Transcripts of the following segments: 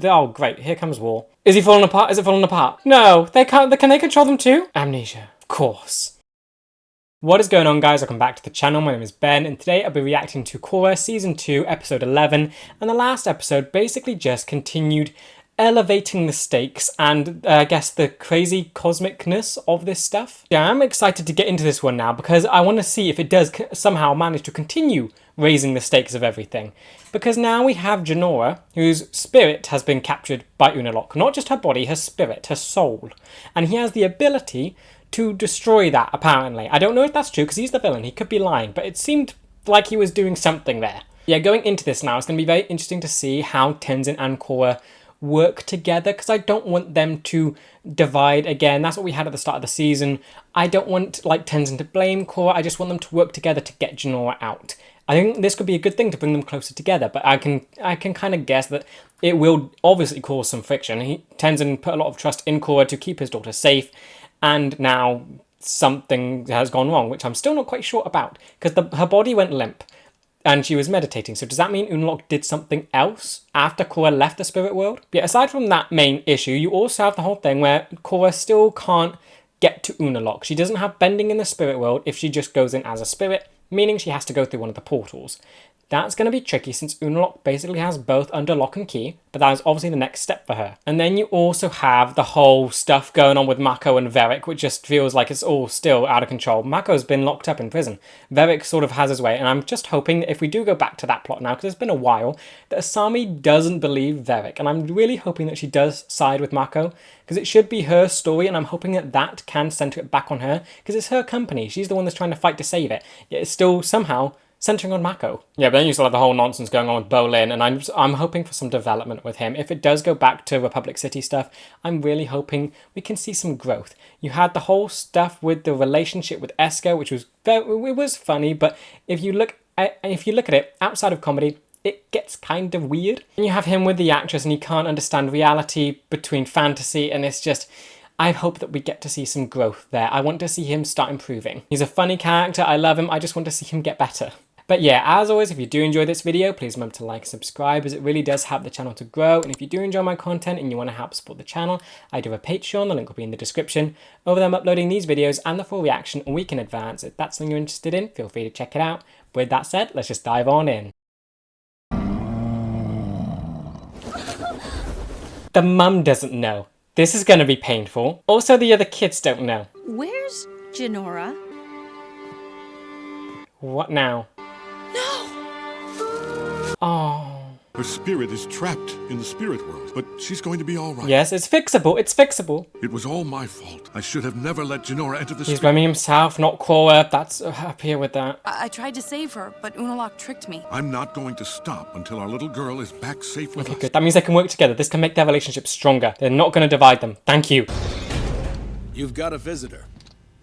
Oh, great. Here comes war. Is he falling apart? Is it falling apart? No, they can't. Can they control them too? Amnesia. Of course. What is going on, guys? Welcome back to the channel. My name is Ben, and today I'll be reacting to Korra Season 2, Episode 11. And the last episode basically just continued elevating the stakes and I guess the crazy cosmicness of this stuff. Yeah, I'm excited to get into this one now because I want to see if it does somehow manage to continue raising the stakes of everything. Because now we have Jinora, whose spirit has been captured by UNALAQ. Not just her body, her spirit, her soul. And he has the ability to destroy that, apparently. I don't know if that's true because he's the villain. He could be lying, but it seemed like he was doing something there. Yeah, going into this now, it's going to be very interesting to see how Tenzin and Korra work together, because I don't want them to divide again. That's what we had at the start of the season. I don't want like Tenzin to blame Korra. I just want them to work together to get Jinora out. I think this could be a good thing to bring them closer together, but I can kind of guess that it will obviously cause some friction. Tenzin put a lot of trust in Korra to keep his daughter safe, and now something has gone wrong, which I'm still not quite sure about, because her body went limp and she was meditating. So does that mean UNALAQ did something else after Korra left the spirit world? Yeah, aside from that main issue, you also have the whole thing where Korra still can't get to UNALAQ. She doesn't have bending in the spirit world if she just goes in as a spirit, meaning she has to go through one of the portals. That's going to be tricky since UNALAQ basically has both under lock and key, but that is obviously the next step for her. And then you also have the whole stuff going on with Mako and Varrick, which just feels like it's all still out of control. Mako's been locked up in prison. Varrick sort of has his way, and I'm just hoping that if we do go back to that plot now, because it's been a while, that Asami doesn't believe Varrick, and I'm really hoping that she does side with Mako, because it should be her story, and I'm hoping that that can center it back on her, because it's her company. She's the one that's trying to fight to save it, yet it's still somehow centering on Mako. Yeah, but then you still have the whole nonsense going on with Bolin, and I'm hoping for some development with him. If it does go back to Republic City stuff, I'm really hoping we can see some growth. You had the whole stuff with the relationship with Esko, which was it was funny, but if you look at it outside of comedy, it gets kind of weird. And you have him with the actress, and he can't understand reality between fantasy, and it's just, I hope that we get to see some growth there. I want to see him start improving. He's a funny character, I love him, I just want to see him get better. But yeah, as always, if you do enjoy this video, please remember to like and subscribe, as it really does help the channel to grow. And if you do enjoy my content and you want to help support the channel, I do have a Patreon, the link will be in the description. Over there I'm uploading these videos and the full reaction a week in advance. If that's something you're interested in, feel free to check it out. With that said, let's just dive on in. The mum doesn't know. This is going to be painful. Also, the other kids don't know. Where's Jinora? What now? Oh. Her spirit is trapped in the spirit world, but she's going to be all right. Yes, it's fixable. It's fixable. It was all my fault. I should have never let Jinora enter the He's blaming himself, not Korra. That's up here with that. I tried to save her, but UNALAQ tricked me. I'm not going to stop until our little girl is back safe with us. Good. That means they can work together. This can make their relationship stronger. They're not going to divide them. Thank you. You've got a visitor.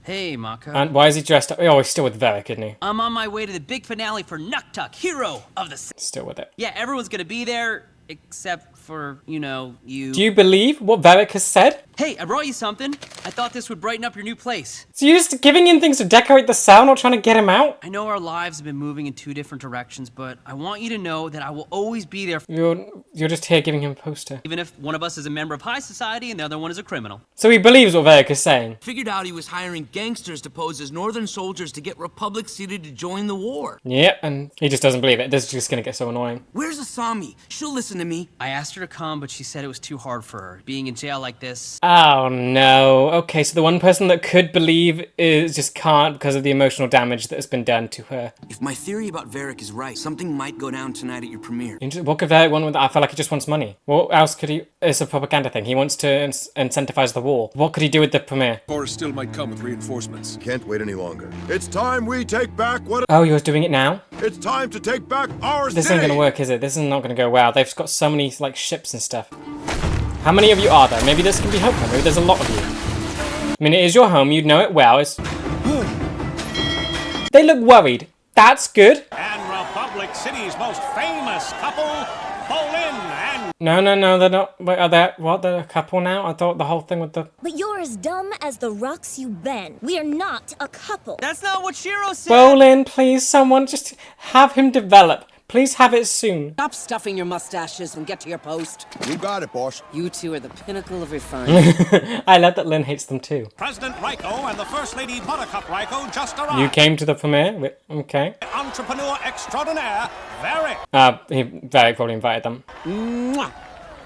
Hey, Mako. And why is he dressed up? Oh, he's still with Varrick, isn't he? I'm on my way to the big finale for Nuktuk, hero of the... Still with it. Yeah, everyone's gonna be there, except for, you know, you... Do you believe what Varrick has said? Hey, I brought you something. I thought this would brighten up your new place. So you're just giving him things to decorate the cell, not trying to get him out? I know our lives have been moving in two different directions, but I want you to know that I will always be there. You're just here giving him a poster. Even if one of us is a member of high society and the other one is a criminal. So he believes what Varrick is saying. Figured out he was hiring gangsters to pose as northern soldiers to get Republic City to join the war. Yep, and he just doesn't believe it. This is just gonna get so annoying. Where's Asami? She'll listen to me. I asked her to come, but she said it was too hard for her. Being in jail like this. Oh no. Okay, so the one person that could believe is just can't because of the emotional damage that has been done to her. If my theory about Varrick is right, something might go down tonight at your premiere. What could Varrick want with that? I feel like he just wants money. What else could he... It's a propaganda thing. He wants to incentivize the war. What could he do with the premiere? Korra still might come with reinforcements. Can't wait any longer. It's time we take back what... Oh, you're doing it now? It's time to take back our This city! ain't gonna work, is it? This is not gonna go well. They've got so many, like, ships and stuff. How many of you are there? Maybe this can be helpful. Maybe there's a lot of you. I mean, it is your home. You'd know it well. It's... They look worried. That's good. And Republic City's most famous couple, Bolin and... No, they're not. Wait, are they... What? They're a couple now? I thought the whole thing with the... But you're as dumb as the rocks you bend. We are not a couple. That's not what Shiro said. Bolin, please, someone just have him develop. Please have it soon. Stop stuffing your mustaches and get to your post. You got it, boss. You two are the pinnacle of refinement. I love that Lynn hates them too. President Ryko and the First Lady Buttercup Ryko just arrived. You came to the premiere? Okay. Entrepreneur extraordinaire, Varric. Varric probably invited them. Mwah.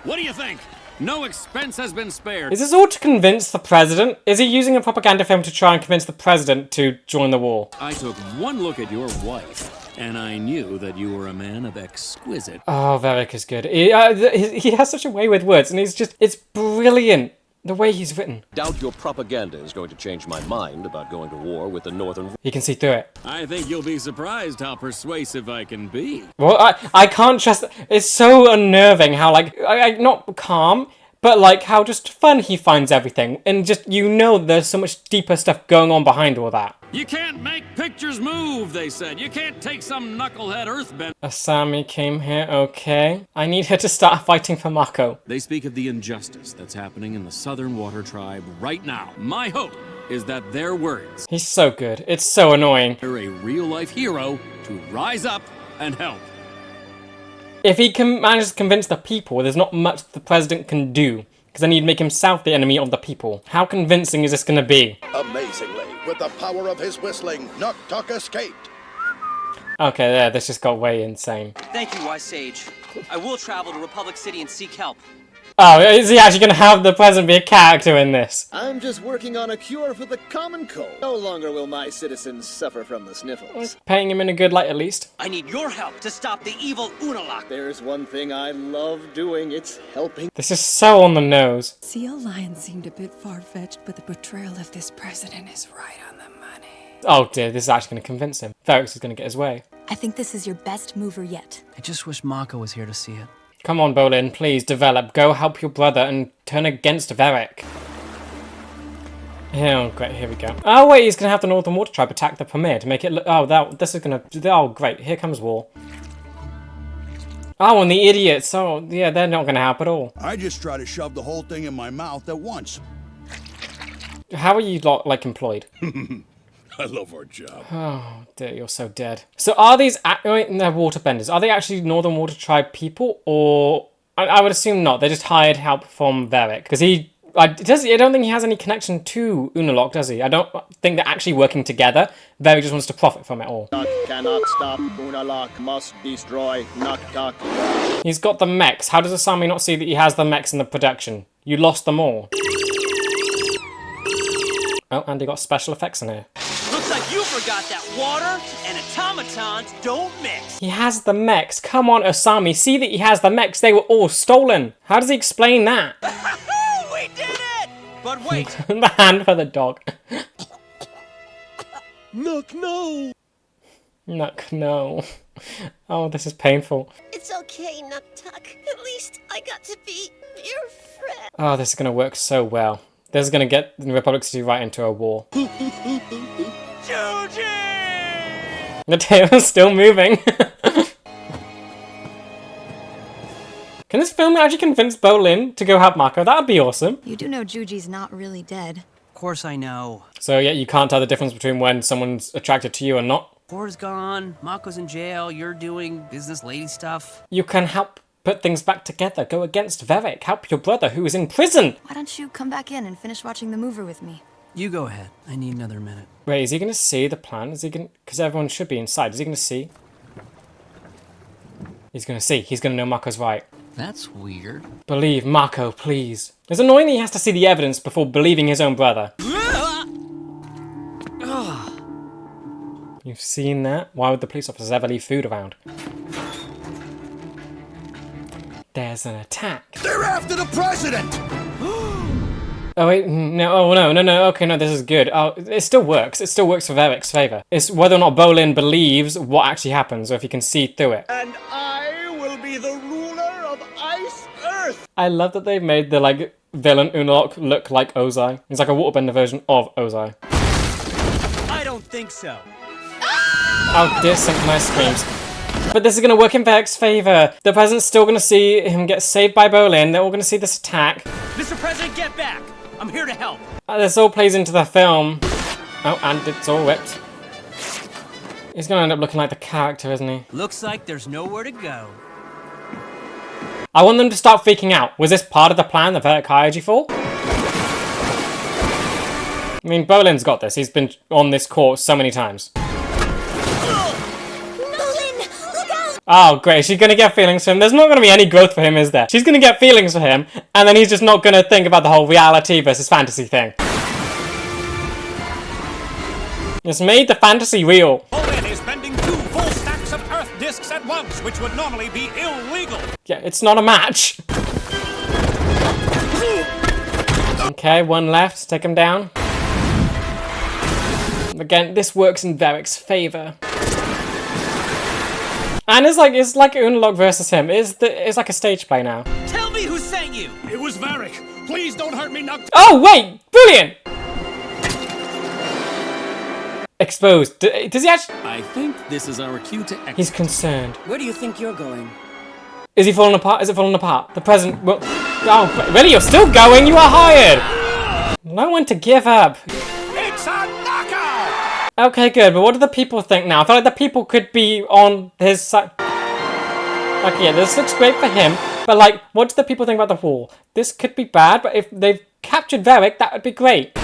What do you think? No expense has been spared. Is this all to convince the president? Is he using a propaganda film to try and convince the president to join the war? I took one look at your wife, and I knew that you were a man of exquisite... Oh, Varric is good. He has such a way with words, and it's brilliant. The way he's written. Doubt your propaganda is going to change my mind about going to war with the Northern... He can see through it. I think you'll be surprised how persuasive I can be. Well, I can't trust... It's so unnerving how, like, not calm, but, like, how just fun he finds everything. And just, you know there's so much deeper stuff going on behind all that. You can't make pictures move, they said. You can't take some knucklehead earthbender. Asami came here, okay. I need her to start fighting for Mako. They speak of the injustice that's happening in the Southern Water Tribe right now. My hope is that their words... He's so good. It's so annoying. ...are a real-life hero to rise up and help. If he can manage to convince the people, there's not much the president can do. Because then he'd make himself the enemy of the people. How convincing is this going to be? Amazingly, with the power of his whistling, Nuktuk escaped. Okay, there, this just got way insane. Thank you, Wise Sage. I will travel to Republic City and seek help. Oh, is he actually going to have the president be a character in this? I'm just working on a cure for the common cold. No longer will my citizens suffer from the sniffles. Painting him in a good light, at least. I need your help to stop the evil UNALAQ. There's one thing I love doing, it's helping. This is so on the nose. Seal Lion seemed a bit far-fetched, but the portrayal of this president is right on the money. Oh dear, this is actually going to convince him. Varric is going to get his way. I think this is your best mover yet. I just wish Mako was here to see it. Come on, Bolin, please develop. Go help your brother and turn against Varric. Oh, great, here we go. Oh, wait, he's going to have the Northern Water Tribe attack the Premier to make it look... Oh, this is going to... Oh, great, here comes war. Oh, and the idiots. Oh, yeah, they're not going to help at all. I just try to shove the whole thing in my mouth at once. How are you, like, employed? I love our job. Oh, dear, you're so dead. So are these... they're waterbenders. Are they actually Northern Water Tribe people? Or... I would assume not. They just hired help from Varric. Because he... I don't think he has any connection to UNALAQ, does he? I don't think they're actually working together. Varric just wants to profit from it all. Cannot stop. UNALAQ must destroy Nuktuk. He's got the mechs. How does Asami not see that he has the mechs in the production? You lost them all. Oh, and he got special effects in here. Looks like you forgot that water and automatons don't mix. He has the mechs. Come on, Asami. See that he has the mechs. They were all stolen. How does he explain that? We did it! But wait. The hand for the dog. Nook, no. Nook, no. Oh, this is painful. It's okay, Nuktuk. At least I got to be your friend. Oh, this is going to work so well. This is going to get the Republic City right into a war. The tail is still moving. Can this film actually convince Bolin to go help Mako? That would be awesome. You do know Juji's not really dead. Of course I know. So yeah, you can't tell the difference between when someone's attracted to you and not. Korra's gone, Mako's in jail, you're doing business lady stuff. You can help put things back together. Go against Varric. Help your brother who is in prison. Why don't you come back in and finish watching the mover with me? You go ahead. I need another minute. Wait, is he going to see the plan? Is he going? Because everyone should be inside. Is he going to see? He's going to see. He's going to know Mako's right. That's weird. Believe Mako, please. It's annoying that he has to see the evidence before believing his own brother. You've seen that? Why would the police officers ever leave food around? There's an attack. They're after the president! Oh wait, no, oh no, okay, no, this is good. Oh, it still works. It still works for Varric's favour. It's whether or not Bolin believes what actually happens, or if he can see through it. And I will be the ruler of Ice Earth! I love that they made the, like, villain UNALAQ look like Ozai. He's like a waterbender version of Ozai. I don't think so. Oh dear, synchronized screams. But this is going to work in Varric's favour. The president's still going to see him get saved by Bolin. They're all going to see this attack. Mr. President, get back! I'm here to help. This all plays into the film. Oh, and it's all ripped. He's gonna end up looking like the character, isn't he? Looks like there's nowhere to go. I want them to start freaking out. Was this part of the plan that Varric hired you for? I mean, Bolin's got this. He's been on this course so many times. Oh, great. She's going to get feelings for him. There's not going to be any growth for him, is there? She's going to get feelings for him, and then he's just not going to think about the whole reality versus fantasy thing. It's made the fantasy real. Bolin is bending 2 full stacks of Earth discs at once, which would normally be illegal. Yeah, it's not a match. Okay, one left. Take him down. Again, this works in Varric's favor. And it's like UNALAQ versus him. It's like a stage play now. Tell me who sent you! It was Varric. Please don't hurt me, Nocturne. Oh, wait! Brilliant! Exposed. Does he actually... I think this is our cue to exit. He's concerned. Where do you think you're going? Is he falling apart? Is it falling apart? The president... Well, oh, really? You're still going? You are hired! No one to give up. It's a knockout! Okay, good, but what do the people think now? I feel like the people could be on his side. Okay, yeah, this looks great for him, but like, what do the people think about the wall? This could be bad, but if they've captured Varric, that would be great.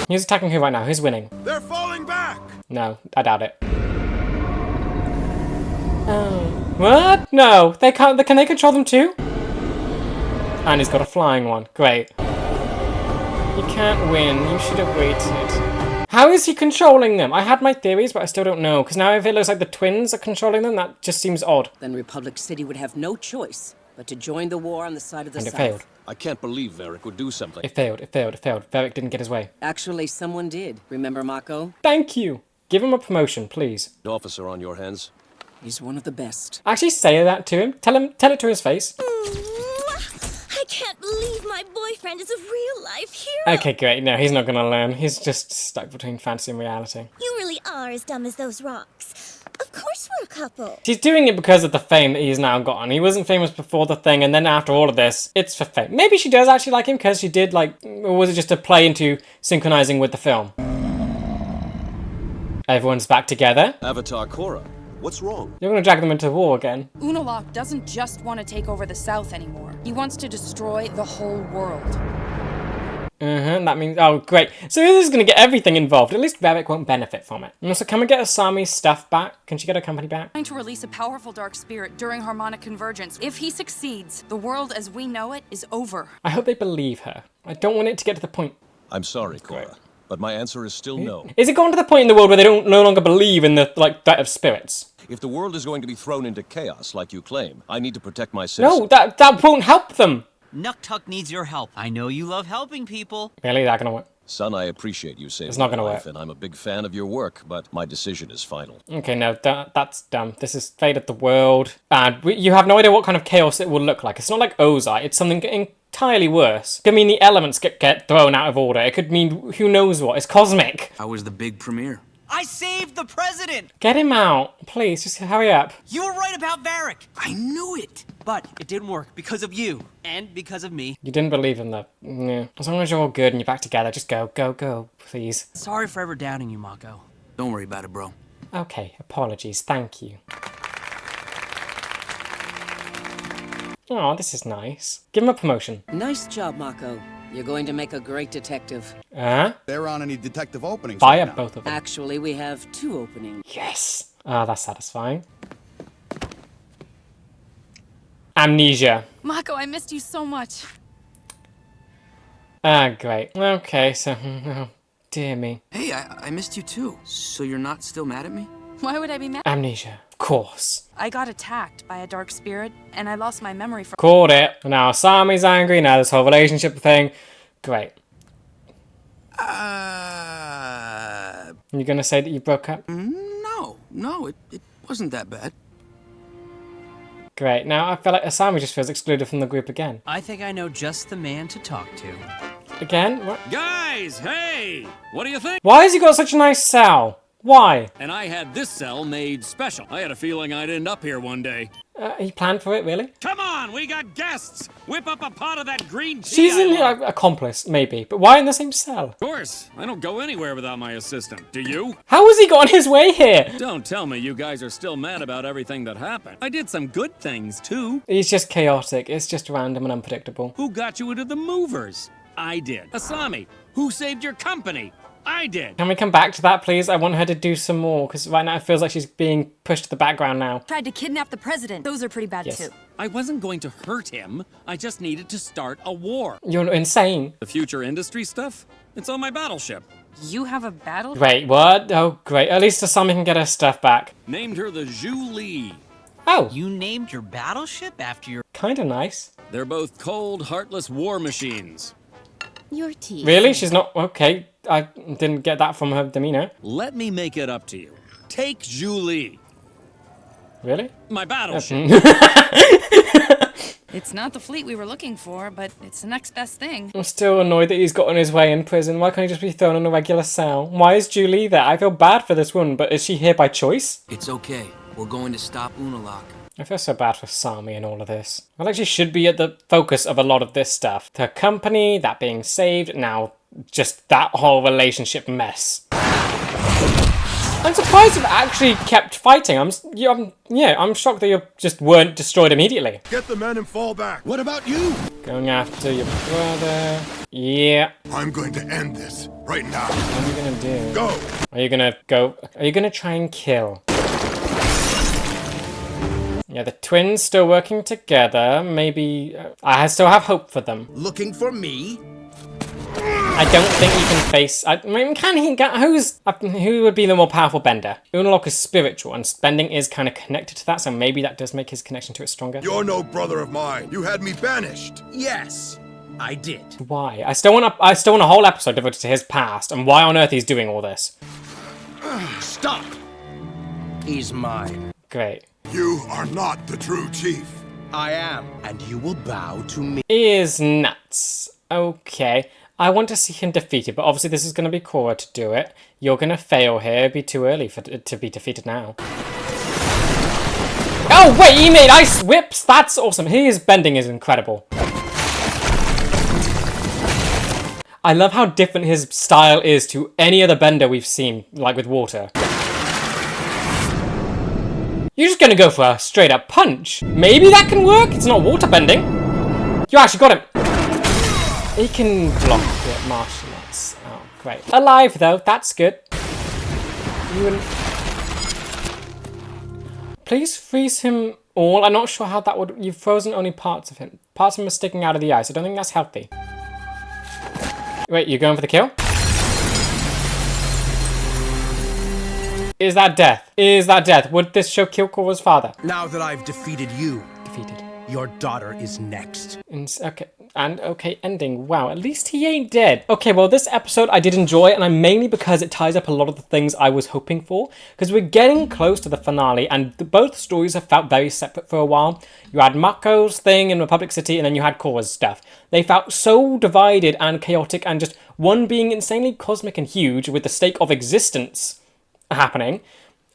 Who's attacking who right now? Who's winning? They're falling back! No, I doubt it. Oh. What? No, they can't. Can they control them too? And he's got a flying one. Great. You can't win. You should have waited. How is he controlling them? I had my theories, but I still don't know. Because now if it looks like the twins are controlling them, that just seems odd. Then Republic City would have no choice but to join the war on the side of the And South. it failed. I can't believe Varric would do something. It failed. It failed. It failed. Varric didn't get his way. Actually, someone did. Remember Mako? Thank you. Give him a promotion, please. Officer on your hands. He's one of the best. Actually say that to him. Tell it to his face. I can't believe my boyfriend is a real-life hero. Okay, great. No, he's not gonna learn. He's just stuck between fantasy and reality. You really are as dumb as those rocks. Of course we're a couple. He's doing it because of the fame that he's now gotten. He wasn't famous before the thing, and then after all of this, it's for fame. Maybe she does actually like him because she did, like, or was it just a play into synchronizing with the film? Everyone's back together. Avatar Korra, what's wrong? You're gonna drag them into war again. UNALAQ doesn't just want to take over the South anymore. He wants to destroy the whole world. That means... Oh, great. So this is going to get everything involved. At least Varric won't benefit from it. And also, can we get Asami's stuff back? Can she get her company back? Trying to release a powerful dark spirit during harmonic convergence. If he succeeds, the world as we know it is over. I hope they believe her. I don't want it to get to the point... I'm sorry, Korra, but my answer is still no. Is it gone to the point in the world where they no longer believe in the, like, threat of spirits? If the world is going to be thrown into chaos like you claim, I need to protect my citizens. No, that won't help them. Nuktuk needs your help. I know you love helping people. Really? That gonna work? Son, I appreciate you saving It's not gonna my life, work. and I'm a big fan of your work, but my decision is final. Okay, no, that's dumb. This is fate of the world. And you have no idea what kind of chaos it will look like. It's not like Ozai. It's something entirely worse. It could mean the elements get thrown out of order. It could mean who knows what. It's cosmic. How was the big premiere? I saved the president! Get him out. Please, just hurry up. You were right about Varric. I knew it! But it didn't work because of you. And because of me. You didn't believe him, though. Yeah. As long as you're all good and you're back together, just go, go, go, please. Sorry for ever doubting you, Mako. Don't worry about it, bro. Okay, apologies. Thank you. Oh, this is nice. Give him a promotion. Nice job, Mako. You're going to make a great detective. There aren't any detective openings. Fire right now. both of them. Actually, we have 2 openings. Yes! Ah, that's satisfying. Amnesia. Mako, I missed you so much. Ah, great. Okay, so... Oh, dear me. Hey, I missed you too. So you're not still mad at me? Why would I be mad? Amnesia. Of course. I got attacked by a dark spirit, and I lost my memory for— Called it. Now Asami's angry, now this whole relationship thing. Great. You gonna say that you broke up? No, it wasn't that bad. Great. Now I feel like Asami just feels excluded from the group again. I think I know just the man to talk to. Again? What? Guys, hey! What do you think? Why has he got such a nice cell? Why? And I had this cell made special. I had a feeling I'd end up here one day. He planned for it, really? Come on, we got guests. Whip up a pot of that green tea. She's an accomplice, maybe, but why in the same cell? Of course, I don't go anywhere without my assistant. Do you? How has he got on his way here? Don't tell me you guys are still mad about everything that happened. I did some good things, too. He's just chaotic. It's just random and unpredictable. Who got you into the movers? I did. Asami, who saved your company? I did. Can we come back to that, please? I want her to do some more, because right now it feels like she's being pushed to the background now. Tried to kidnap the president. Those are pretty bad, too. I wasn't going to hurt him. I just needed to start a war. You're insane. The future industry stuff? It's on my battleship. You have a battle? Wait, what? Oh, great. At least Asami can get her stuff back. Named her the Zhu Li. Oh. You named your battleship after your... Kinda nice. They're both cold, heartless war machines. Your teeth. Really? She's not... Okay. I didn't get that from her demeanor. Let me make it up to you. Take Zhu Li. Really? My battleship. It's not the fleet we were looking for, but it's the next best thing. I'm still annoyed that he's got on his way in prison. Why can't he just be thrown in a regular cell? Why is Julie there? I feel bad for this woman, but is she here by choice? It's okay. We're going to stop UNALAQ. I feel so bad for Sami and all of this. I feel like she should be at the focus of a lot of this stuff. Her company, that being saved, now just that whole relationship mess. I'm surprised you've actually kept fighting. I'm shocked that you just weren't destroyed immediately. Get the men and fall back. What about you? Going after your brother. Yeah. I'm going to end this right now. What are you gonna do? Go. Are you gonna go? Are you gonna try and kill? Yeah, the twins still working together. Maybe I still have hope for them. Looking for me? I don't think he can face... I mean, can he get... Who would be the more powerful bender? UNALAQ is spiritual, and bending is kind of connected to that, so maybe that does make his connection to it stronger. You're no brother of mine. You had me banished. Yes, I did. Why? I still want a whole episode devoted to his past, and why on earth he's doing all this. Stop. He's mine. Great. You are not the true chief. I am, and you will bow to me. He is nuts. Okay. I want to see him defeated, but obviously this is going to be Korra to do it. You're going to fail here. It'd be too early to be defeated now. Oh, wait, he made ice whips. That's awesome. His bending is incredible. I love how different his style is to any other bender we've seen, like with water. You're just going to go for a straight up punch. Maybe that can work. It's not water bending. You actually got him. He can block it, martial arts. Oh, great. Alive, though. That's good. Please freeze him all. I'm not sure how that would... You've frozen only parts of him. Parts of him are sticking out of the ice. I don't think that's healthy. Wait, you're going for the kill? Is that death? Is that death? Would this show kill Korra's father? Now that I've defeated you, Defeated. your daughter is next. Okay, ending. Wow, at least he ain't dead. Okay, well, this episode I did enjoy, and mainly because it ties up a lot of the things I was hoping for, because we're getting close to the finale, and both stories have felt very separate for a while. You had Mako's thing in Republic City, and then you had Korra's stuff. They felt so divided and chaotic, and just one being insanely cosmic and huge with the stake of existence happening,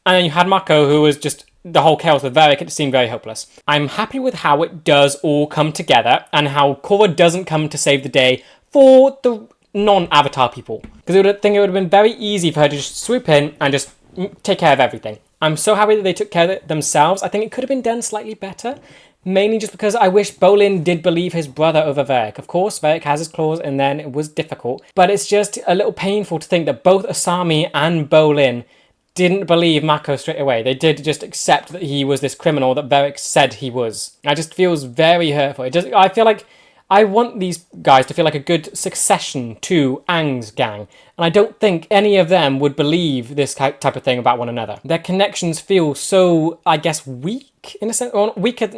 and then you had Mako, who was just the whole chaos with Varric. It seemed very hopeless. I'm happy with how it does all come together, and how Korra doesn't come to save the day for the non-Avatar people, because I think it would have been very easy for her to just swoop in and just take care of everything. I'm so happy that they took care of it themselves. I think it could have been done slightly better, mainly just because I wish Bolin did believe his brother over Varric. Of course, Varric has his claws, and then it was difficult, but it's just a little painful to think that both Asami and Bolin didn't believe Mako straight away. They did just accept that he was this criminal that Varric said he was. It just feels very hurtful. I feel like I want these guys to feel like a good succession to Aang's gang, and I don't think any of them would believe this type of thing about one another. Their connections feel so, I guess, weak in a sense, or weaker.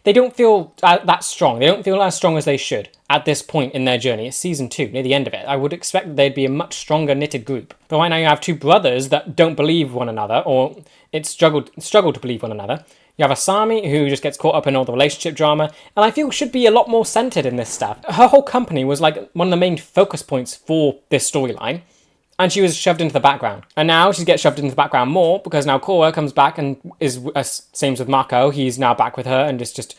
They don't feel that strong. They don't feel as strong as they should at this point in their journey. It's season 2, near the end of it. I would expect that they'd be a much stronger knitted group. But right now you have two brothers that don't believe one another, or struggle to believe one another. You have Asami, who just gets caught up in all the relationship drama, and I feel should be a lot more centered in this stuff. Her whole company was like one of the main focus points for this storyline, and she was shoved into the background. And now she gets shoved into the background more, because now Korra comes back and is, same with Mako, he's now back with her and is just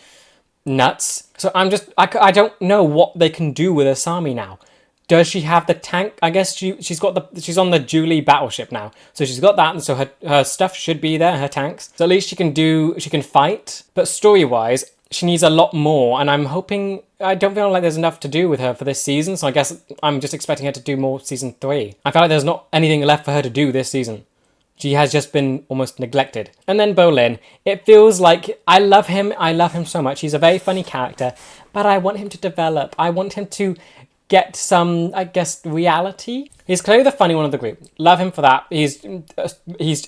nuts. So I don't know what they can do with Asami now. Does she have the tank? I guess she's on the Julie battleship now. So she's got that, and so her stuff should be there, her tanks. So at least she can fight. But story-wise, she needs a lot more, and I'm hoping, I don't feel like there's enough to do with her for this season, so I guess I'm just expecting her to do more season 3. I feel like there's not anything left for her to do this season. She has just been almost neglected. And then Bolin, it feels like I love him so much. He's a very funny character, but I want him to develop. I want him to get some, I guess, reality. He's clearly the funny one of the group. Love him for that. He's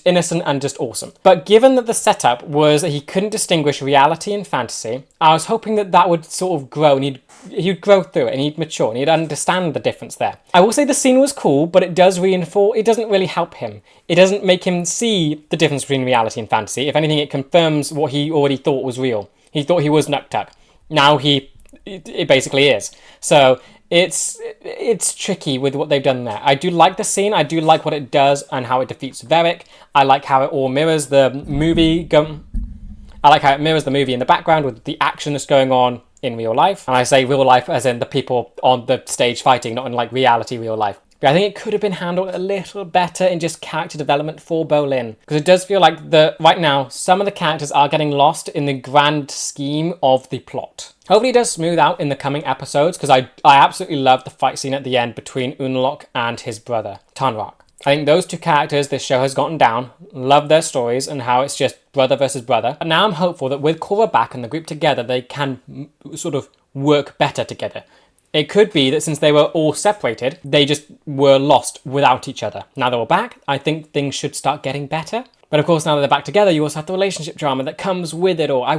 innocent and just awesome. But given that the setup was that he couldn't distinguish reality and fantasy, I was hoping that that would sort of grow and he'd grow through it and he'd mature and he'd understand the difference there. I will say the scene was cool, but it doesn't really help him. It doesn't make him see the difference between reality and fantasy. If anything, it confirms what he already thought was real. He thought he was Nuktuk. Now it basically is. So it's tricky with what they've done there. I do like the scene. I do like what it does and how it defeats Varric. I like how it all mirrors the movie. I like how it mirrors the movie in the background with the action that's going on in real life. And I say real life as in the people on the stage fighting, not in like reality real life. But I think it could have been handled a little better in just character development for Bolin. Because it does feel like right now, some of the characters are getting lost in the grand scheme of the plot. Hopefully it does smooth out in the coming episodes, because I absolutely love the fight scene at the end between UNALAQ and his brother, Tanrak. I think those two characters this show has gotten down, love their stories and how it's just brother versus brother. But now I'm hopeful that with Korra back and the group together, they can sort of work better together. It could be that since they were all separated, they just were lost without each other. Now they're all back, I think things should start getting better. But of course, now that they're back together, you also have the relationship drama that comes with it all. I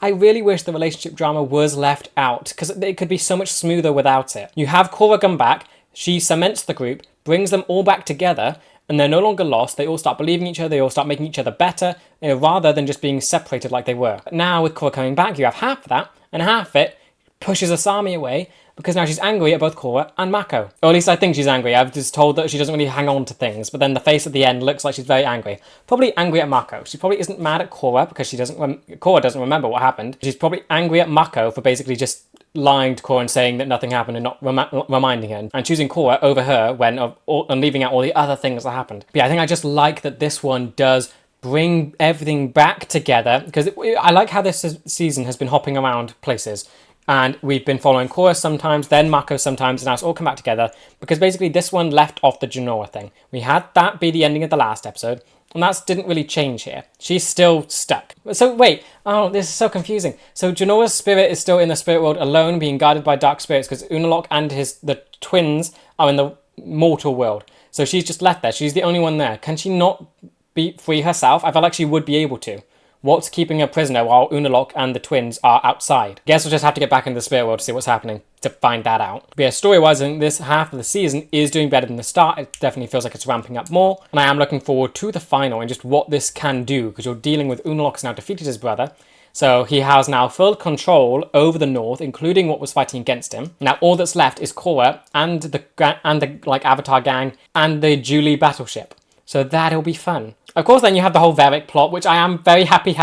really wish the relationship drama was left out, because it could be so much smoother without it. You have Korra come back, she cements the group, brings them all back together, and they're no longer lost. They all start believing each other, they all start making each other better, rather than just being separated like they were. But now with Korra coming back, you have half of that, and half of it pushes Asami away, because now she's angry at both Korra and Mako. Or at least I think she's angry. I've just told that she doesn't really hang on to things, but then the face at the end looks like she's very angry. Probably angry at Mako. She probably isn't mad at Korra because Korra doesn't remember what happened. She's probably angry at Mako for basically just lying to Korra and saying that nothing happened and not reminding her, and choosing Korra over her and leaving out all the other things that happened. But yeah, I think I just like that this one does bring everything back together, because I like how this season has been hopping around places. And we've been following Korra sometimes, then Mako sometimes, and now it's all come back together. Because basically this one left off the Genoa thing. We had that be the ending of the last episode, and that didn't really change here. She's still stuck. So wait, oh, this is so confusing. So Genoa's spirit is still in the spirit world alone, being guided by dark spirits, because UNALAQ and the twins are in the mortal world. So she's just left there. She's the only one there. Can she not be free herself? I feel like she would be able to. What's keeping her prisoner while UNALAQ and the twins are outside? Guess we'll just have to get back into the spirit world to see what's happening to find that out. But yeah, story-wise, I think this half of the season is doing better than the start. It definitely feels like it's ramping up more. And I am looking forward to the final and just what this can do, because you're dealing with UNALAQ's now defeated his brother. So he has now full control over the North, including what was fighting against him. Now all that's left is Korra and the like Avatar gang and the Julie battleship. So that'll be fun. Of course, then you have the whole Varric plot, which I am very happy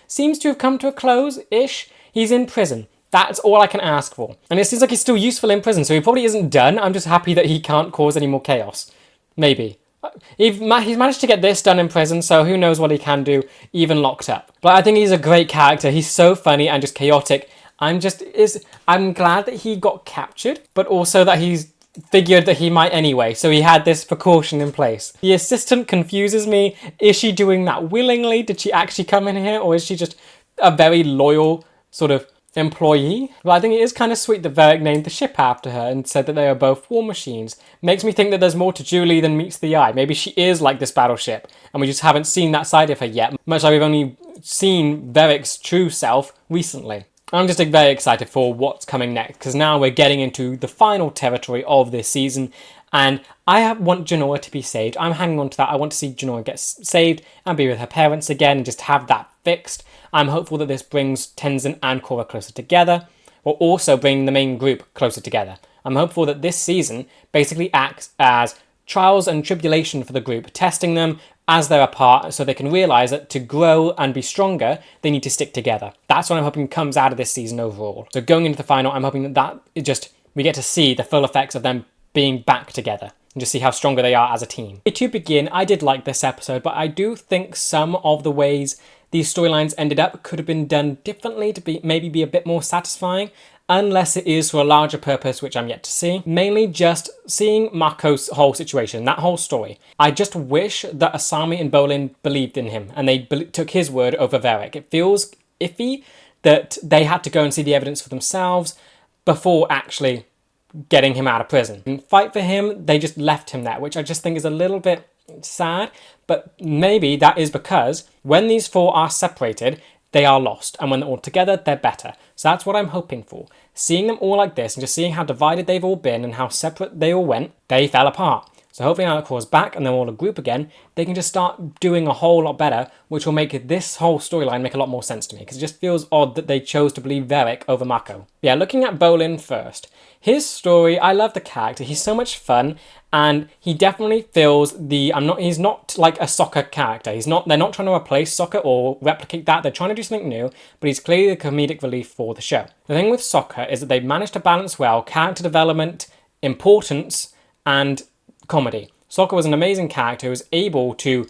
seems to have come to a close-ish. He's in prison. That's all I can ask for. And it seems like he's still useful in prison, so he probably isn't done. I'm just happy that he can't cause any more chaos. Maybe. He's managed to get this done in prison, so who knows what he can do, even locked up. But I think he's a great character. He's so funny and just chaotic. I'm glad that he got captured, but also that he's figured that he might anyway, so he had this precaution in place. The assistant confuses me. Is she doing that willingly? Did she actually come in here, or is she just a very loyal sort of employee? But I think it is kind of sweet that Varric named the ship after her and said that they are both war machines. Makes me think that there's more to Julie than meets the eye. Maybe she is like this battleship, and we just haven't seen that side of her yet, much like we've only seen Varric's true self recently. I'm just very excited for what's coming next, because now we're getting into the final territory of this season, and I want Genoa to be saved. I'm hanging on to that. I want to see Genoa get saved and be with her parents again and just have that fixed. I'm hopeful that this brings Tenzin and Korra closer together, while also bringing the main group closer together. I'm hopeful that this season basically acts as trials and tribulation for the group, testing them as they're apart, so they can realise that to grow and be stronger, they need to stick together. That's what I'm hoping comes out of this season overall. So going into the final, I'm hoping that we get to see the full effects of them being back together and just see how stronger they are as a team. To begin, I did like this episode, but I do think some of the ways these storylines ended up could have been done differently to maybe be a bit more satisfying, unless it is for a larger purpose, which I'm yet to see. Mainly just seeing Mako's whole situation, that whole story. I just wish that Asami and Bolin believed in him and they took his word over Varric. It feels iffy that they had to go and see the evidence for themselves before actually getting him out of prison. And fight for him, they just left him there, which I just think is a little bit sad, but maybe that is because when these four are separated, they are lost, and when they're all together, they're better. So that's what I'm hoping for. Seeing them all like this and just seeing how divided they've all been and how separate they all went, they fell apart. So hopefully now that Korra's back and they're all a group again, they can just start doing a whole lot better, which will make this whole storyline make a lot more sense to me, because it just feels odd that they chose to believe Varric over Mako. Yeah, looking at Bolin first. His story, I love the character. He's so much fun, and he definitely feels he's not like a soccer character. They're not trying to replace soccer or replicate that. They're trying to do something new, but he's clearly the comedic relief for the show. The thing with soccer is that they've managed to balance well character development, importance, and comedy. Sokka was an amazing character who was able to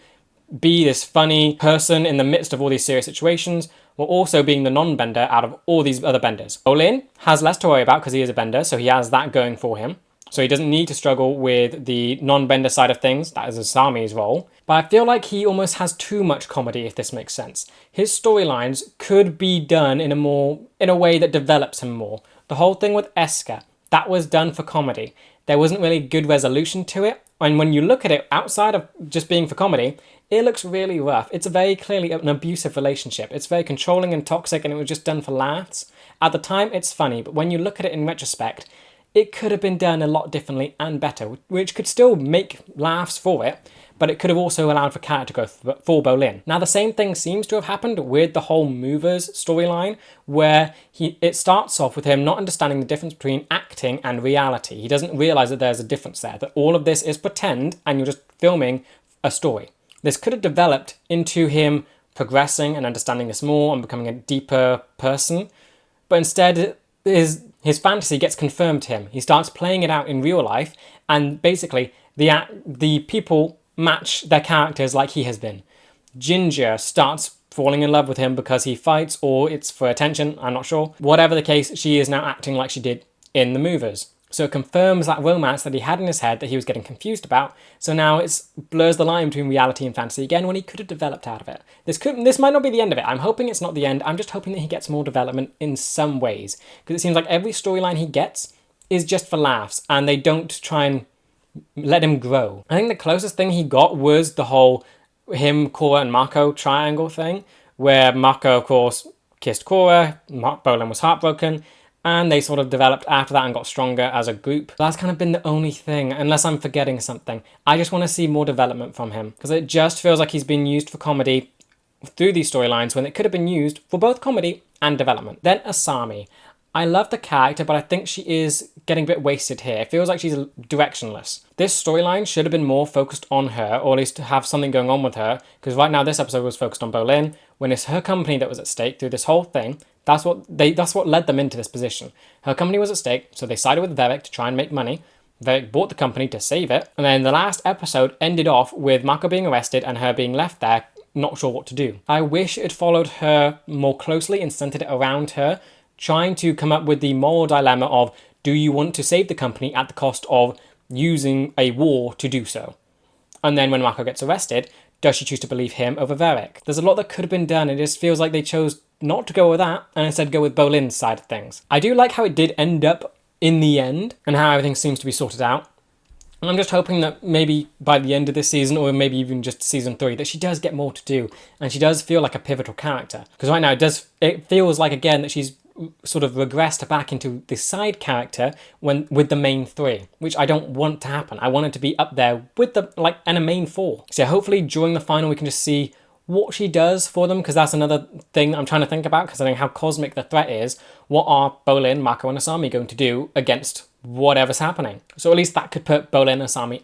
be this funny person in the midst of all these serious situations, while also being the non-bender out of all these other benders. Bolin has less to worry about because he is a bender, so he has that going for him. So he doesn't need to struggle with the non-bender side of things. That is Asami's role. But I feel like he almost has too much comedy, if this makes sense. His storylines could be done in a way that develops him more. The whole thing with Eska, that was done for comedy. There wasn't really good resolution to it. And when you look at it outside of just being for comedy, it looks really rough. It's very clearly an abusive relationship. It's very controlling and toxic, and it was just done for laughs. At the time, it's funny, but when you look at it in retrospect, it could have been done a lot differently and better, which could still make laughs for it, but it could have also allowed for character growth for Bolin. Now, the same thing seems to have happened with the whole Movers storyline, where it starts off with him not understanding the difference between acting and reality. He doesn't realise that there's a difference there, that all of this is pretend and you're just filming a story. This could have developed into him progressing and understanding this more and becoming a deeper person, but instead his fantasy gets confirmed to him. He starts playing it out in real life, and basically the people match their characters like he has been. Ginger starts falling in love with him because he fights, or it's for attention, I'm not sure. Whatever the case, she is now acting like she did in the Movers. So it confirms that romance that he had in his head that he was getting confused about. So now it blurs the line between reality and fantasy again when he could have developed out of it. This might not be the end of it. I'm hoping it's not the end. I'm just hoping that he gets more development in some ways. Because it seems like every storyline he gets is just for laughs, and they don't try and let him grow. I think the closest thing he got was the whole him, Korra, and Mako triangle thing, where Mako, of course, kissed Korra, Bolin was heartbroken, and they sort of developed after that and got stronger as a group. That's kind of been the only thing, unless I'm forgetting something. I just want to see more development from him, because it just feels like he's been used for comedy through these storylines when it could have been used for both comedy and development. Then Asami. I love the character, but I think she is getting a bit wasted here. It feels like she's directionless. This storyline should have been more focused on her, or at least to have something going on with her, because right now this episode was focused on Bolin, when it's her company that was at stake through this whole thing. That's what led them into this position. Her company was at stake, so they sided with Varric to try and make money. Varric bought the company to save it, and then the last episode ended off with Mako being arrested and her being left there, not sure what to do. I wish it followed her more closely and centered it around her, trying to come up with the moral dilemma of, do you want to save the company at the cost of using a war to do so? And then when Mako gets arrested, does she choose to believe him over Varric? There's a lot that could have been done. It just feels like they chose not to go with that and instead go with Bolin's side of things. I do like how it did end up in the end and how everything seems to be sorted out. And I'm just hoping that maybe by the end of this season, or maybe even just season 3, that she does get more to do and she does feel like a pivotal character. Because right now it feels like, again, that she's sort of regressed back into the side character with the main 3, which I don't want to happen. I want it to be up there with and a main 4. So hopefully during the final we can just see what she does for them, because that's another thing I'm trying to think about, considering how cosmic the threat is. What are Bolin, Mako, and Asami going to do against whatever's happening? So at least that could put Bolin, Asami,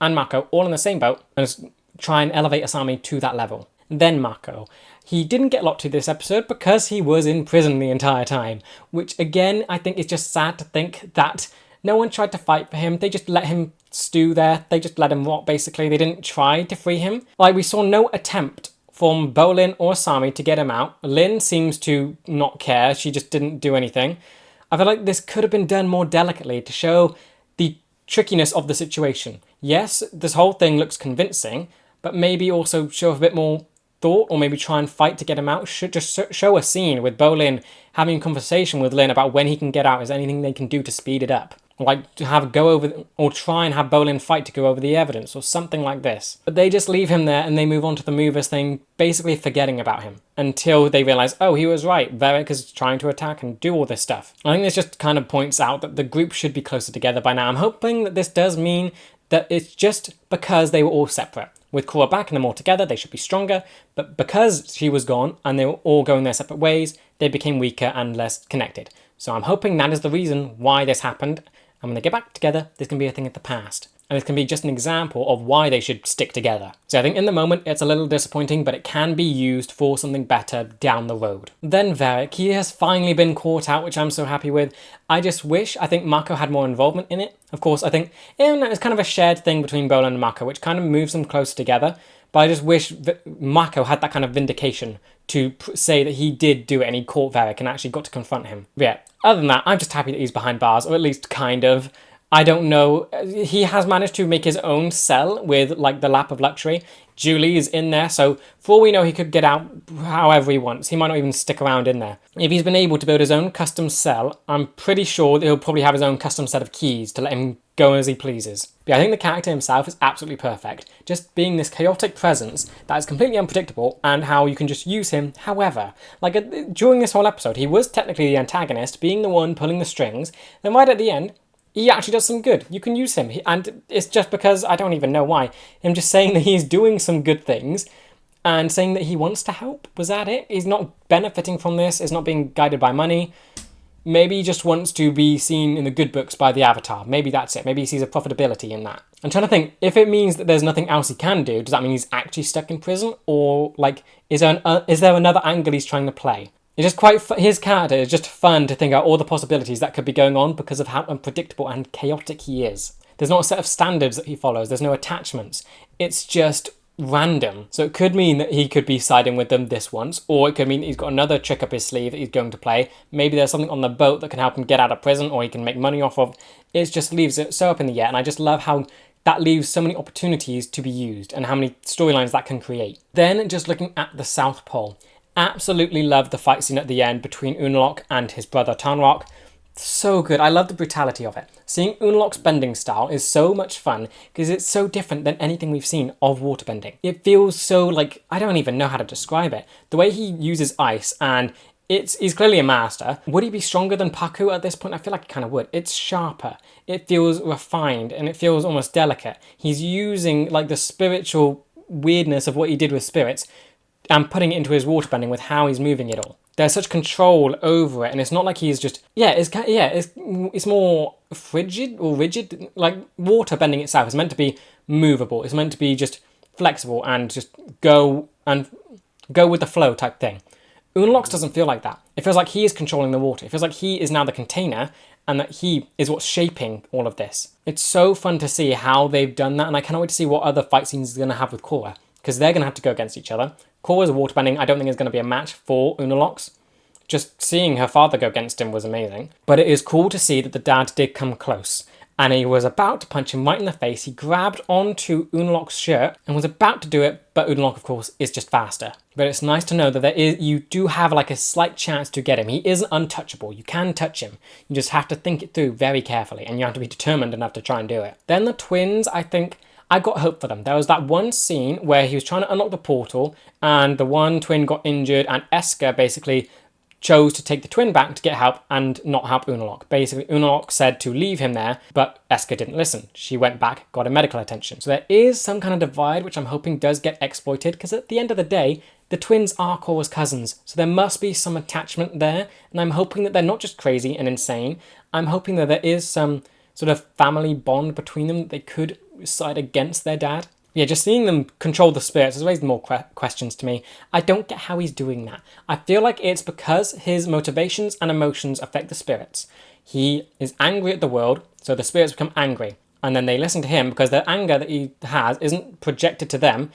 and Mako all in the same boat and just try and elevate Asami to that level. Then Mako. He didn't get a lot to this episode because he was in prison the entire time, which again, I think is just sad to think that no one tried to fight for him. They just let him stew there. They just let him rot, basically. They didn't try to free him. Like, we saw no attempt from Bolin or Asami to get him out. Lin seems to not care. She just didn't do anything. I feel like this could have been done more delicately to show the trickiness of the situation. Yes, this whole thing looks convincing, but maybe also show a bit more thought, or maybe try and fight to get him out. Should just show a scene with Bolin having a conversation with Lin about when he can get out. Is there anything they can do to speed it up? Like to have go over, or try and have Bolin fight to go over the evidence or something like this. But they just leave him there and they move on to the movers thing, basically forgetting about him until they realize, oh, he was right. Varric is trying to attack and do all this stuff. I think this just kind of points out that the group should be closer together by now. I'm hoping that this does mean that it's just because they were all separate. With Korra back and them all together, they should be stronger, but because she was gone and they were all going their separate ways, they became weaker and less connected. So I'm hoping that is the reason why this happened, and when they get back together, this can be a thing of the past. And this can be just an example of why they should stick together. So I think in the moment, it's a little disappointing, but it can be used for something better down the road. Then Varric, he has finally been caught out, which I'm so happy with. I think Mako had more involvement in it. Of course, I think it's kind of a shared thing between Bolin and Mako, which kind of moves them closer together. But I just wish that Mako had that kind of vindication to say that he did do it and he caught Varric and actually got to confront him. But yeah, other than that, I'm just happy that he's behind bars, or at least kind of. I don't know. He has managed to make his own cell with like the lap of luxury. Julie is in there, so for all we know, he could get out however he wants. He might not even stick around in there. If he's been able to build his own custom cell, I'm pretty sure that he'll probably have his own custom set of keys to let him go as he pleases. But yeah, I think the character himself is absolutely perfect. Just being this chaotic presence that is completely unpredictable, and how you can just use him however. Like during this whole episode, he was technically the antagonist, being the one pulling the strings. Then right at the end, he actually does some good. You can use him. And it's just because, I don't even know why, him just saying that he's doing some good things and saying that he wants to help. Was that it? He's not benefiting from this. He's not being guided by money. Maybe he just wants to be seen in the good books by the Avatar. Maybe that's it. Maybe he sees a profitability in that. I'm trying to think, if it means that there's nothing else he can do, does that mean he's actually stuck in prison? Or, like, is there another angle he's trying to play? It's just quite, his character is just fun to think about all the possibilities that could be going on because of how unpredictable and chaotic he is. There's not a set of standards that he follows. There's no attachments. It's just random. So it could mean that he could be siding with them this once, or it could mean that he's got another trick up his sleeve that he's going to play. Maybe there's something on the boat that can help him get out of prison, or he can make money off of. It just leaves it so up in the air, and I just love how that leaves so many opportunities to be used and how many storylines that can create. Then just looking at the South Pole. Absolutely loved the fight scene at the end between UNALAQ and his brother Tanrock. So good. I love the brutality of it. Seeing UNALAQ's bending style is so much fun because it's so different than anything we've seen of waterbending. It feels so like, I don't even know how to describe it. The way he uses ice, and he's clearly a master. Would he be stronger than Paku at this point? I feel like he kind of would. It's sharper. It feels refined and it feels almost delicate. He's using like the spiritual weirdness of what he did with spirits and putting it into his waterbending with how he's moving it all. There's such control over it, and it's not like he's just it's more frigid or rigid. Like waterbending itself is meant to be movable. It's meant to be just flexible and just go with the flow type thing. UNALAQ doesn't feel like that. It feels like he is controlling the water. It feels like he is now the container, and that he is what's shaping all of this. It's so fun to see how they've done that, and I cannot wait to see what other fight scenes he's going to have with Korra, because they're going to have to go against each other. Korra's waterbending, I don't think is going to be a match for UNALAQ's. Just seeing her father go against him was amazing. But it is cool to see that the dad did come close. And he was about to punch him right in the face. He grabbed onto UNALAQ's shirt and was about to do it, but UNALAQ, of course, is just faster. But it's nice to know that you do have like a slight chance to get him. He isn't untouchable. You can touch him. You just have to think it through very carefully, and you have to be determined enough to try and do it. Then the twins, I think, I got hope for them. There was that one scene where he was trying to unlock the portal and the one twin got injured, and Eska basically chose to take the twin back to get help and not help UNALAQ. Basically, UNALAQ said to leave him there, but Eska didn't listen. She went back, got him medical attention. So there is some kind of divide, which I'm hoping does get exploited, because at the end of the day, the twins are Korra's cousins, so there must be some attachment there, and I'm hoping that they're not just crazy and insane. I'm hoping that there is some sort of family bond between them that they could side against their dad. Yeah, just seeing them control the spirits has raised more questions to me. I don't get how he's doing that. I feel like it's because his motivations and emotions affect the spirits. He is angry at the world, so the spirits become angry. And then they listen to him because the anger that he has isn't projected to them.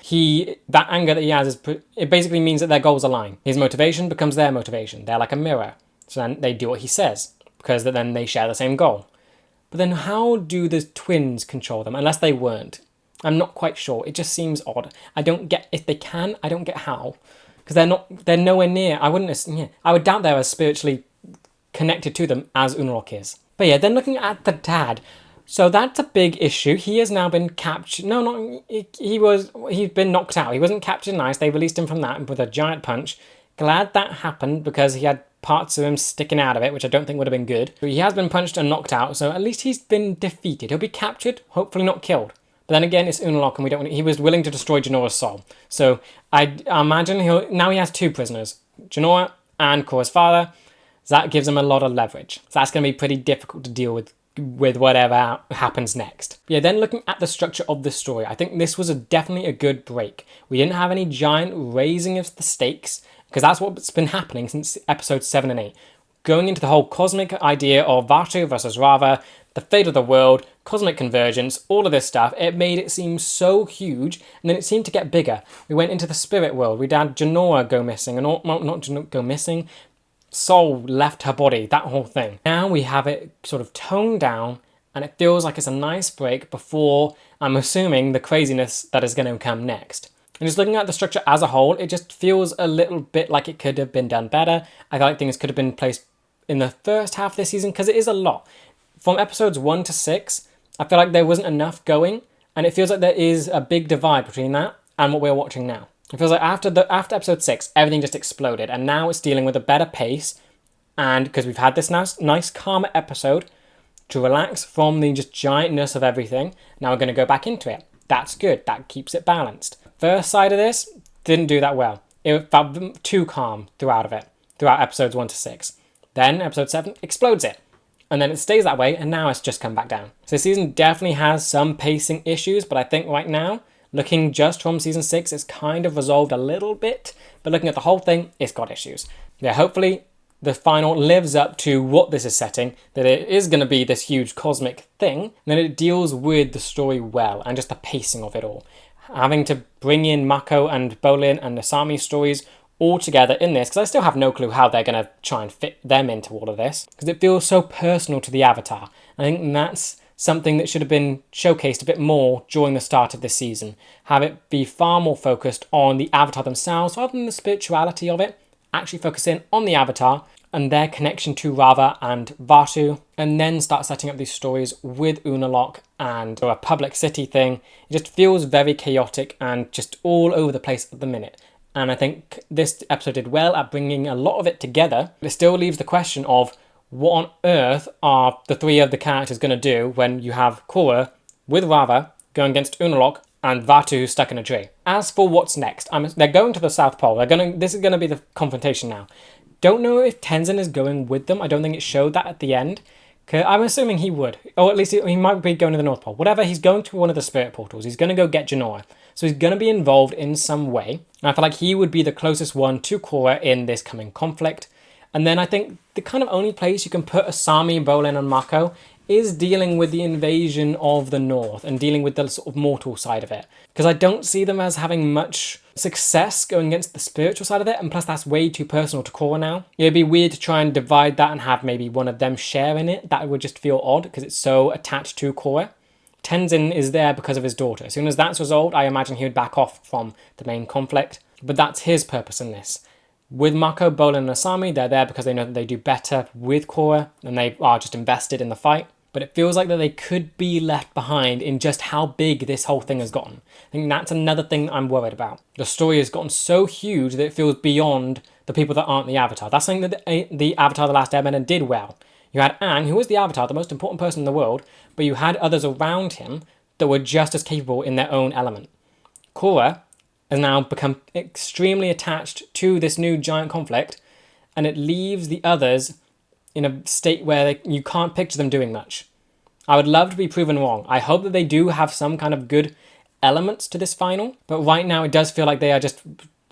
That anger that he has, it basically means that their goals align. His motivation becomes their motivation. They're like a mirror. So then they do what he says because then they share the same goal. But then how do the twins control them unless they weren't? I'm not quite sure. It just seems odd. I don't get, if they can, I don't get how. Because they're nowhere near. I would doubt they're as spiritually connected to them as UNALAQ is. But yeah, then looking at the dad. So that's a big issue. He has now been captured. He's been knocked out. He wasn't captured in ice. They released him from that with a giant punch. Glad that happened because he had parts of him sticking out of it, which I don't think would have been good. But he has been punched and knocked out, so at least he's been defeated. He'll be captured, hopefully not killed. But then again, it's UNALAQ, and he was willing to destroy Janora's soul. So I imagine now he has 2 prisoners, Janora and Korra's father. So that gives him a lot of leverage. So that's going to be pretty difficult to deal with whatever happens next. Yeah, then looking at the structure of the story, I think this was definitely a good break. We didn't have any giant raising of the stakes, because that's what's been happening since episodes 7 and 8. Going into the whole cosmic idea of Vaatu versus Rava, the fate of the world, cosmic convergence, all of this stuff, it made it seem so huge, and then it seemed to get bigger. We went into the spirit world, we had Janora go missing, and not go missing, soul left her body, that whole thing. Now we have it sort of toned down, and it feels like it's a nice break before, I'm assuming, the craziness that is going to come next. And just looking at the structure as a whole, it just feels a little bit like it could have been done better. I feel like things could have been placed in the first half of this season, because it is a lot. From episodes 1 to 6, I feel like there wasn't enough going, and it feels like there is a big divide between that and what we're watching now. It feels like after episode 6, everything just exploded, and now it's dealing with a better pace, and because we've had this nice calmer episode to relax from the just giantness of everything, now we're going to go back into it. That's good, that keeps it balanced. First side of this, didn't do that well. It felt too calm throughout episodes 1 to 6. Then episode 7 explodes it. And then it stays that way, and now it's just come back down. So this season definitely has some pacing issues, but I think right now, looking just from season 6, it's kind of resolved a little bit, but looking at the whole thing, it's got issues. Yeah, hopefully the final lives up to what this is setting, that it is going to be this huge cosmic thing, and that it deals with the story well, and just the pacing of it all. Having to bring in Mako and Bolin and Asami's stories all together in this, because I still have no clue how they're going to try and fit them into all of this, because it feels so personal to the Avatar. I think that's something that should have been showcased a bit more during the start of this season. Have it be far more focused on the Avatar themselves, rather than the spirituality of it. Actually focus in on the Avatar and their connection to Rava and Vaatu, and then start setting up these stories with UNALAQ and a public city thing. It just feels very chaotic and just all over the place at the minute. And I think this episode did well at bringing a lot of it together, but it still leaves the question of what on earth are the 3 of the characters going to do when you have Korra with Rava going against UNALAQ and Vaatu stuck in a tree. As for what's next, they're going to the South Pole. This is going to be the confrontation now. Don't know if Tenzin is going with them. I don't think it showed that at the end. I'm assuming he would. Or at least he might be going to the North Pole. Whatever, he's going to one of the spirit portals. He's going to go get Janora. So he's going to be involved in some way. And I feel like he would be the closest one to Korra in this coming conflict. And then I think the kind of only place you can put Asami, Bolin and Mako is dealing with the invasion of the North and dealing with the sort of mortal side of it. Because I don't see them as having much success going against the spiritual side of it, and plus that's way too personal to Korra now. It'd be weird to try and divide that and have maybe one of them share in it. That would just feel odd because it's so attached to Korra. Tenzin is there because of his daughter. As soon as that's resolved, I imagine he would back off from the main conflict. But that's his purpose in this. With Mako, Bolin and Asami, they're there because they know that they do better with Korra and they are just invested in the fight. But it feels like that they could be left behind in just how big this whole thing has gotten. I think that's another thing I'm worried about. The story has gotten so huge that it feels beyond the people that aren't the Avatar. That's something that the Avatar The Last Airbender did well. You had Aang, who was the Avatar, the most important person in the world, but you had others around him that were just as capable in their own element. Korra has now become extremely attached to this new giant conflict, and it leaves the others in a state where you can't picture them doing much. I would love to be proven wrong. I hope that they do have some kind of good elements to this final, but right now it does feel like they are just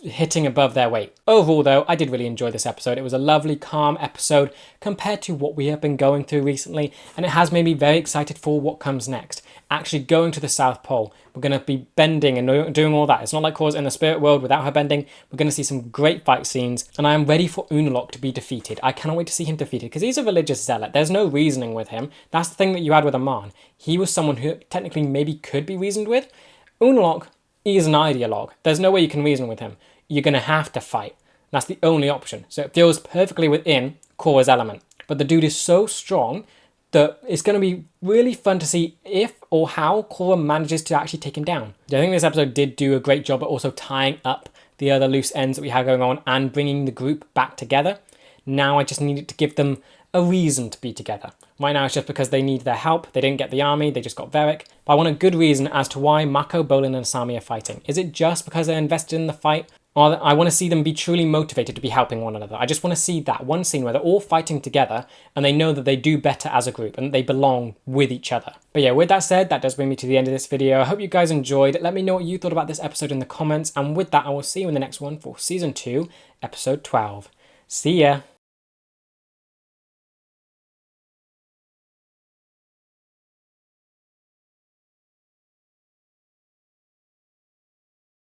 hitting above their weight. Overall though, I did really enjoy this episode. It was a lovely, calm episode compared to what we have been going through recently, and it has made me very excited for what comes next. Actually going to the South Pole, we're going to be bending and doing all that. It's not like Korra's in the spirit world without her bending. We're going to see some great fight scenes, and I am ready for UNALAQ to be defeated. I cannot wait to see him defeated, because he's a religious zealot. There's no reasoning with him. That's the thing that you had with Aang. He was someone who technically maybe could be reasoned with. UNALAQ, he is an ideologue. There's no way you can reason with him. You're going to have to fight. That's the only option. So it feels perfectly within Korra's element. But the dude is so strong that it's going to be really fun to see if or how Korra manages to actually take him down. I think this episode did do a great job at also tying up the other loose ends that we had going on and bringing the group back together. Now I just needed to give them a reason to be together. Right now it's just because they need their help. They didn't get the army, they just got Varric. But I want a good reason as to why Mako, Bolin and Asami are fighting. Is it just because they're invested in the fight? Or I want to see them be truly motivated to be helping one another. I just want to see that one scene where they're all fighting together and they know that they do better as a group and they belong with each other. But yeah, with that said, that does bring me to the end of this video. I hope you guys enjoyed. Let me know what you thought about this episode in the comments. And with that, I will see you in the next one for Season 2, Episode 12. See ya!